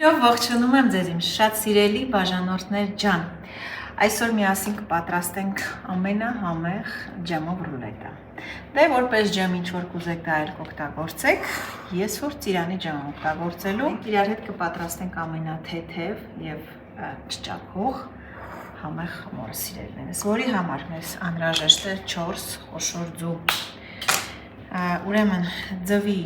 Ողջունում եմ ձեզ իմ շատ սիրելի բաժանորդներ ջան։ Այսօր միասին կպատրաստենք ամենահամեղ ջամով ռուլետը։ Դե որպես ջամ ինչ որ կուզեք դա էլ կօգտագործեք, ես որ ծիրանի ջամ օգտագործելու, իրար հետ կպատրաստենք ամենաթեթև եւ չճաքող համեղ խմորը սիրելիներս, որի համար մեզ անհրաժեշտ է 4 խոշոր ձու։ Ուրեմն ձվի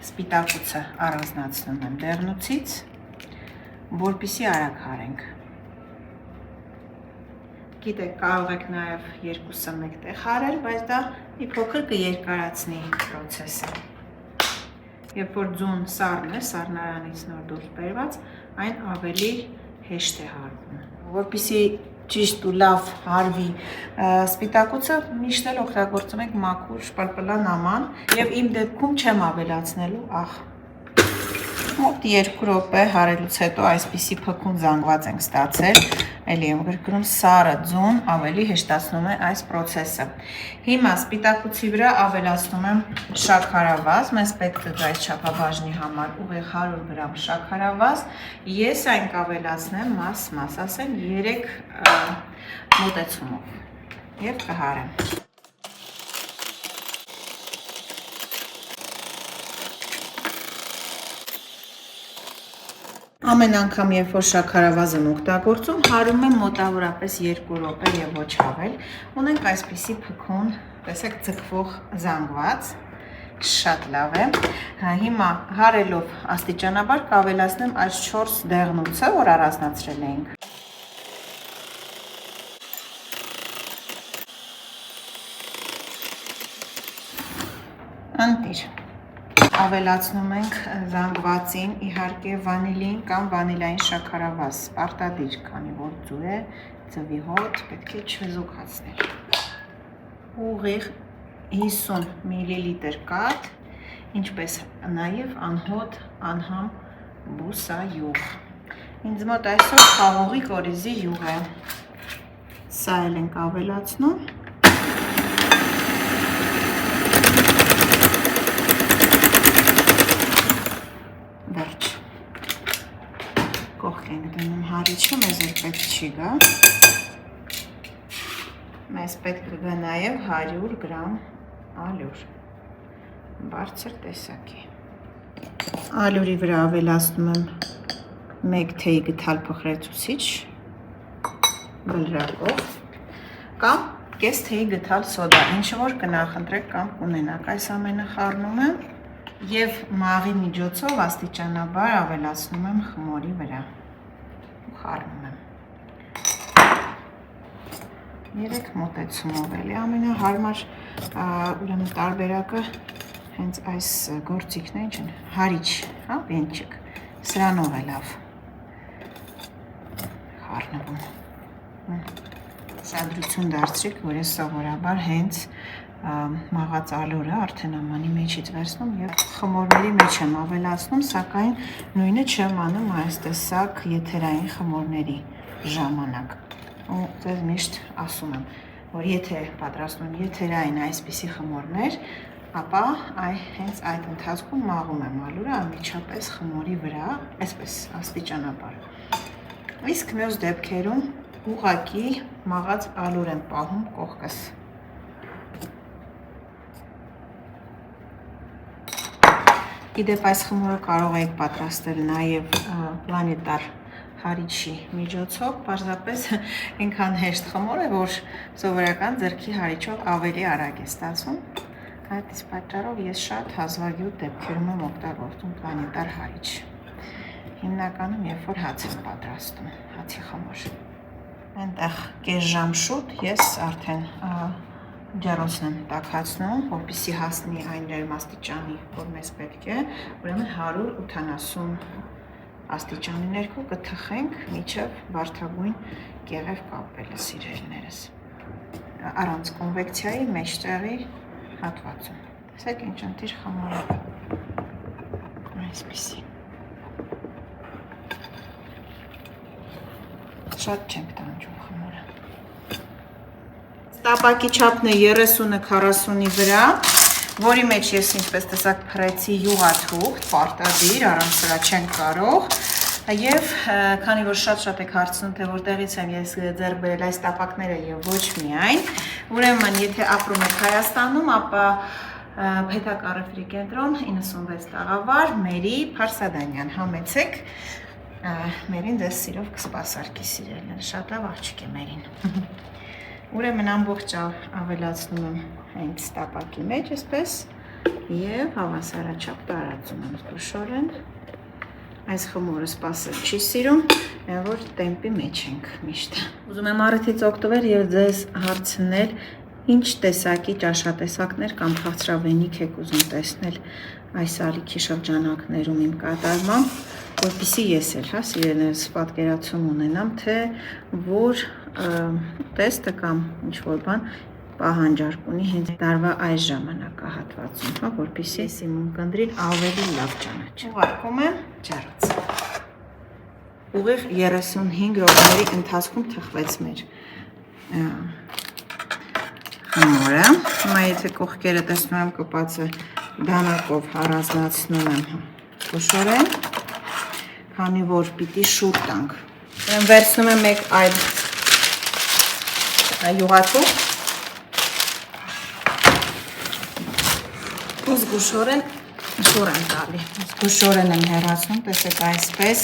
սպիտակուցը առանձնացնում եմ դեղնուցից, որպեսզի արագ հարենք։ Գիտեք, կարող եք նաև երկուսը մեկտեղ հարել, բայց դա մի փոքր կերկարացնի process-ը։ Երբ որ ձուն սառն է, սառնարանից նոր դուրս բերված, այն ավելի հեշտ է հարվում։ Որպեսզի ճիշտ ու լավ հարվի սպիտակուցը, միշտ էլ օգտագործում ենք մաքուր պլպլա նաման, եւ իմ դեպքում չեմ ավելացնելու աղ։ Մոտ 2 րոպե հարելուց հետո այսպիսի փքուն զանգված ենք ստացել, էլի եմ գրկնում սառը ձուն ավելի հեշտացնում է այս process-ը։ Հիմա սպիտակուցի վրա ավելացնում եմ շաքարավազ, մեզ պետք է այս չափաբաժնի համար ուղիղ 100 գրամ շաքարավազ, ես այն կավելացնեմ մաս, ասեն 3 մոտեցումով եւ կհարեմ։ Ամեն անգամ, երբ որ շաքարավազը եմ օգտագործում, հարում եմ մոտավորապես 2 րոպե եւ ոչ ավել։ Ունենք այսպիսի փքուն, տեսեք, ձգվող զանգված, շատ լավ է։ Հիմա հարելով աստիճանաբար կավելացնեմ այս 4 դեղնուցը, որ առանձնացրել էինք։ Ընտիր։ Ավելացնում ենք զանգվածին, իհարկե վանիլին կամ վանիլային շաքարավազ, պարտադիր, քանի որ ձու է, ձվի հոտ, պետք է չզուգացնել։ Ուղիղ 50 մլ կաթ, ինչպես նաև անհոտ, անհամ բուսայուղ։ Ինձ մոտ այսօր խաղողի կորիզի յուղ է։ Սա էլ ենք ավելացնում։ Վերջ, կողք ենք դնում հարիչը, մեզ էլ պետք չի գա, մեզ պետք կգա նաև 100 գրամ ալյուր, բարձր տեսակի։ Ալյուրի վրա ավելացնում եմ 1 թեյ գդալ փխրեցուցիչ բլրակով կամ կես թեյ գդալ սոդա, ինչ որ կնախընտրեք կամ կունենաք, այս ամենը խառնում եմ և մաղի միջոցով աստիճանաբար ավելացնում եմ խմորի վրա ու խառնում եմ։ 3 մոտեցումով էլի ամենահարմար ուրեմն տարբերակը հենց այս գործիքն է, ինչ են, հարիչ, հա, վենչիկ, սրանով է լավ խառնվում։ Սադրություն դարձրիք, որ ես սովորաբար հենց մաղած ալյուրը արդեն ամանի մեջից վերցնում և խմորների մեջ եմ ավելացնում, սակայն նույնը չեմ անում այս տեսակ եթերային խմորների ժամանակ։ Ու ձեզ միշտ ասում եմ, որ եթե պատրաստում եմ եթերային այսպիսի խմորներ, ապա հենց այդ ընթացքում մաղում եմ ալյուրը անմիջապես խմորի վրա, այսպես աստիճանաբար։ Իսկ մյուս դեպքերում ուղղակի մաղած ալյուր եմ պահում կողքս։ Գիտեք, այս խմորը կարող եք պատրաստել նաև պլանետար հարիչի միջոցով, պարզապես այնքան հեշտ խմոր է, որ սովորական ձեռքի հարիչով ավելի արագ է ստացվում։ Այդ իսկ պատճառով ես շատ հազվագյուտ դեպքերում եմ օգտագործում պլանետար հարիչ։ Հիմնականում, երբ որ հաց եմ պատրաստում, հացի խմոր։ Այնտեղ կես ժամ շուտ ես արդեն ջեռոցն եմ տաքացնում, որպեսզի հասնի այն ջերմաստիճանի, որ մեզ պետք է, ուրեմն 180 աստիճանի ներքո կթխենք մինչև վարդագույն կեղև կապելը, սիրելիներս, առանց կոնվեկցիայի մեջտեղի հատվածում։ Տեսեք ինչ ընտիր խմորը, այսպիսի։ Շատ չենք տանջում խմորը։ Տապակի չափն է 30-ը 40-ի վրա, որի մեջ ես ինչպես տեսակ փռեցի յուղաթուղթ, պարտադիր, առանց սրա չենք կարող, Եվ քանի որ շատ եք հարցնում, թե որտեղից եմ ես ձեռք բերել այս տապակները եւ ոչ միայն, ուրեմն եթե ապրում եք Հայաստանում, ապա Փեթակարեֆրի կենտրոն 96 տաղավար, Մերի Փարսադանյան, համեցեք, Մերին ձեզ սիրով կսպասարկի սիրելիներ, շատ լավ աղջիկ է Մերին։ Ուրեմն ամբողջ ավելացնում եմ հենց տապակի մեջ, այսպես, եւ հավասարաչափ տարածում եմ զգուշորեն։ Այս խմորը սպասել չի սիրում, որ տեմպի մեջ ենք միշտ։ Ուզում եմ առիթից օգտվել եւ ձեզ հարցնել, ինչ տեսակի ճաշատեսակներ կամ քաղցրավենիք եք ուզում տեսնել այս ալիքի շրջանակներում իմ կատարմամբ, որպեսզի ես էլ, սիրելիներս, պատկերացում ունենամ, թե որ տեստը կամ ինչ-որ բան պահանջարկ ունի հենց տարվա այս ժամանակահատվածում, որպեսզի ես իմ ունկնդրին ավելի լավ ճանաչեմ։ Ուղարկում եմ ջեռոց։ Ուղիղ 35 րոպեների ընթացքում թխվեց մեր խմորը։ Հիմա եթե կողքերը տեսնում եմ կպած է դանակով առանձնացնում եմ զգուշորեն, քանի որ պիտի շուտ տանք։ Վերցնում եմ մեկ այլ յուղաթուղթ ու զգուշորեն շուռ եմ տալի, զգուշորեն եմ հեռացնում, տեսեք այսպես,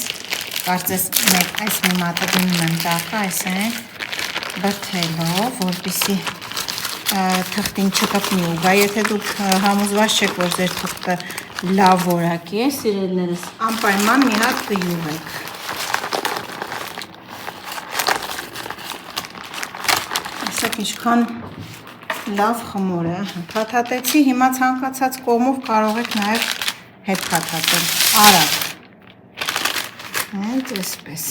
կարծես մեկ այս մի մատը գնում եմ տախը, այսենք բրդելով, որպեսզի թղթին չկպնի ուղղա, եթե դուք համոզված չեք, որ ձեր թղթը լավ որակի է, սիրելիներս, անպայման մի հատ կյուղեք։ Ասեք ինչքան լավ խմոր է, փաթաթեցի, հիմա ցանկացած կողմով կարող եք նաև հետ փաթաթել, արագ, հենց այսպես,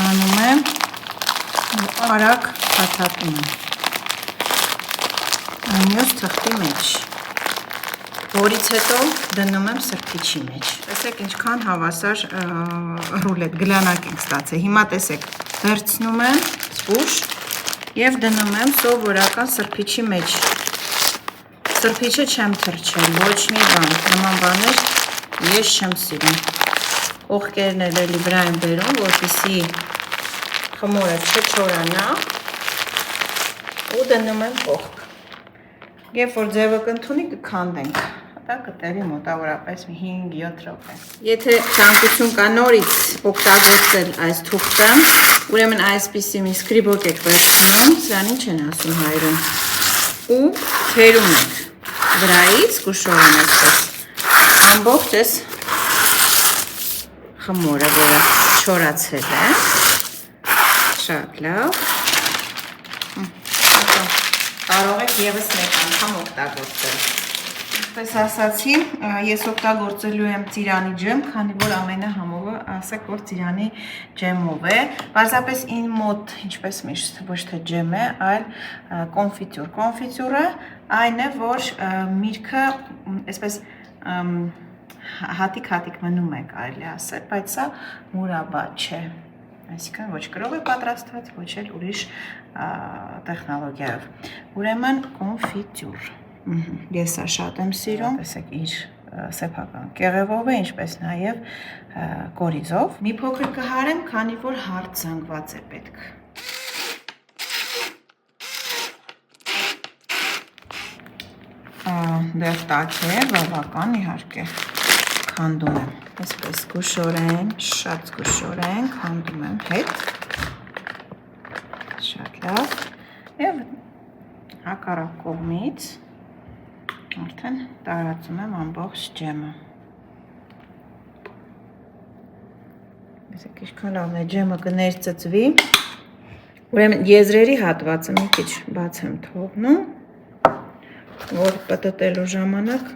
անում եմ, արագ փաթաթում եմ, մյուս թղթի մեջ, որից հետո դնում եմ սրբիչի մեջ, տեսեք ինչքան հավասար ռուլետ, գլանակ ենք ստացել, հիմա տեսեք, վերցնում եմ զգուշ և դնում եմ սովորական սրբիչի մեջ, սրբիչը չեմ թրջել, ոչ մի բան, նման բաներ ես չեմ սիրում, կողքերն էլ էլի վրա եմ բերում, որպեսզի խմորը չչորանա ու դնում եմ կողք, և որ ձևը կընդունի կքանդենք, դա կտևի մոտավորապես 5-7 րոպե։ Եթե ցանկություն կա նորից օգտագործել այս թուղթը, ուրեմն այսպիսի մի սկրիբոկ եք վերցնում, սրանին չեն ասում հայերեն, ու թերում եք վրայից, զգուշորեն այսպես, ամբողջ այս խմորը, որը չորացել է, շատ լավ, կարող եք ևս մեկ անգամ օգտագործել։ Պես ասացի, ես օգտագործելու եմ ծիրանի ջեմ, քանի որ ամենահամովը ասեք, որ ծիրանի ջեմով է, պարզապես ին մոտ, ինչպես միշտ, ոչ թե ջեմ է, այլ կոնֆիտյուր։ Կոնֆիտյուրը այն է, որ միրգը այսպես հատիկ-հատիկ մնում է կարելի ասել, բայց սա մուրաբա չէ, այսինքն ոչ կրով է պատրաստված, ոչ էլ ուրիշ տեխնոլոգիայով, ուրեմն կոնֆիտյուր։ Ես սա շատ եմ սիրում, տեսեք իր սեփական կեղևով է, ինչպես նաև կորիզով։ Մի փոքր կհարեմ, քանի որ հարթ զանգված է պետք։ Դեռ տաք է, բավական իհարկե, քանդում եմ, այսպես զգուշորեն, շատ զգուշորեն, քանդում եմ հետ, շատ լավ, և հակառակ կողմից արդեն տարածում եմ ամբողջ ջեմը։ Տեսեք ինչքան լավն է, ջեմը կներծծվի, ուրեմն եզրերի հատվածը մի քիչ բաց եմ թողնում, որ պտտելու ժամանակ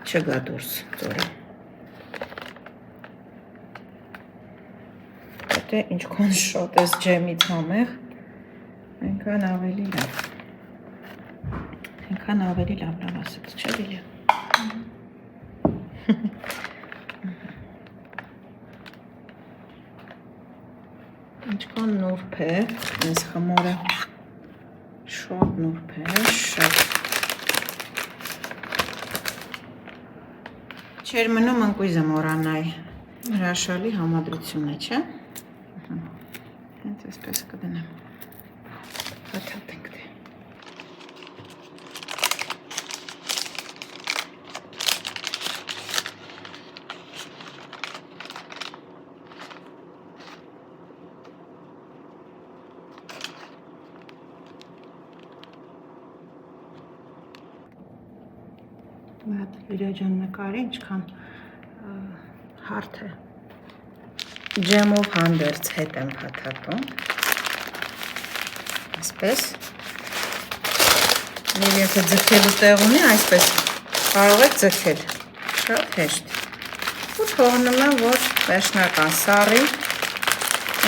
չգա դուրս ծորը։ Եթե ինչքան շատ ես ջեմից համեղ, այնքան ավելի լավ։ Այնքան ավելի լավ ասեց, չէ՞ Վիլյա։ Ինչքան նուրբ է, այս խմորը շատ նուրբ է, շատ։ Չէր մնում ընկույզը մոռանայի, հրաշալի համադրություն է, չէ՞։ Հենց այսպես կդնեմ, հաթաթենք դե։ Մատ վիրաջան նկարի, ինչքան հարթ է։ Ջեմով հանդերձ հետ եմ հաթաթում, այսպես, և եթե ձգելու տեղ ունի, այսպես կարող եք ձգել, շատ հեշտ, ու թողնում եմ, որ վերջնական սառի,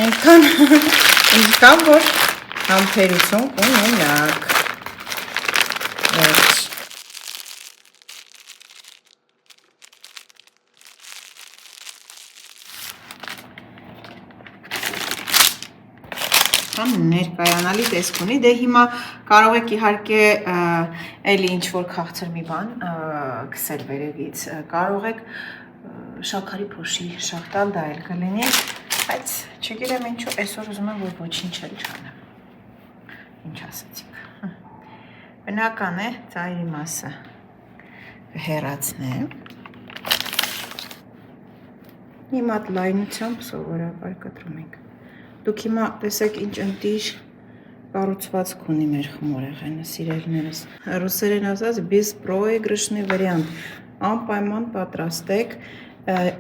այնքան, որ համբերություն կունենաք, վերջ։ Ներկայանալի տեսք ունի, դե հիմա կարող եք իհարկե էլի ինչ-որ քաղցր մի բան կսել վերևից, կարող եք շաքարի փոշի շաղտալ, դա էլ կլինի, բայց չգիտեմ ինչու այսօր ուզում եմ, որ ոչինչ էլ չանեմ, ինչ ասացիք, բնական է, ծայրի մասը կհեռացնեմ, մի մատ լայնությամբ սովորաբար կտրում ենք, դուք հիմա տեսեք ինչ ընտիր կառուցվածք ունի մեր խմորեղենը, սիրելիներս, ռուսերեն ասած без проигрышный վարիանտ, անպայման պատրաստեք,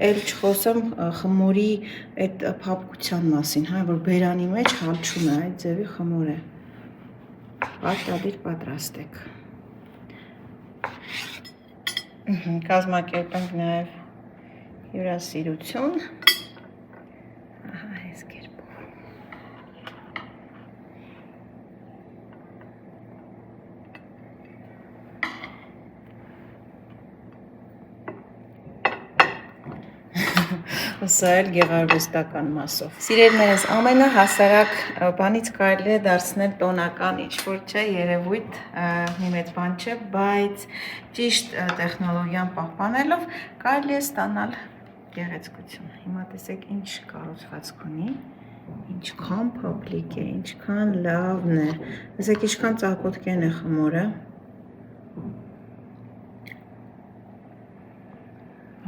էլ չխոսեմ խմորի այդ փափկության մասին, հա, որ բերանի մեջ հալչում է, այդ ձևի խմոր է, պարտադիր պատրաստեք, կազմակերպենք նաև հյուրասիրություն, Սա էլ գեղարվեստական մասով։ Սիրելիներս, ամենահասարակ բանից կարելի է դարձնել տոնական ինչ-որ չէ, երևույթ, մի մեծ բան չէ, բայց ճիշտ տեխնոլոգիան պահպանելով կարելի է ստանալ գեղեցկություն։ Հիմա տեսեք ինչ կառուցվածք ունի, ինչքան փոքրիկ է, ինչքան լավն է։ Տեսեք ինչքան ծակոտկեն է խմորը։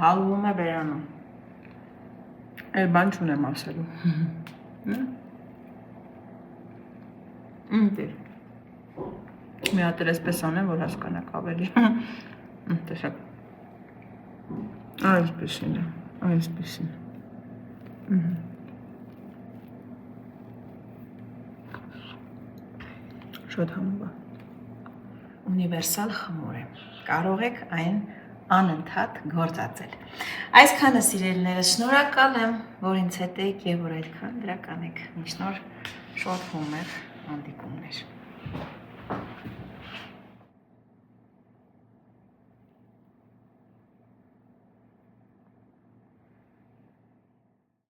Հալվում է բերանում։ Էլ բան չունեմ ասելու։ Դեր։ Մի հատ էլ այսպես անեմ, որ հասկանաք ավելի։ Տեսակ։ Այսպեսին է, այսպեսին։ Շատ համով է։ Ունիվերսալ խմոր է։ Կարող եք այն անընդհատ գործածել։ Այսքանը սիրելիներս, շնորհակալ եմ, որ ինձ հետ եք եւ որ այդքան դրական եք։ Մինչ նոր շոտ հումոր հանդիպումներ։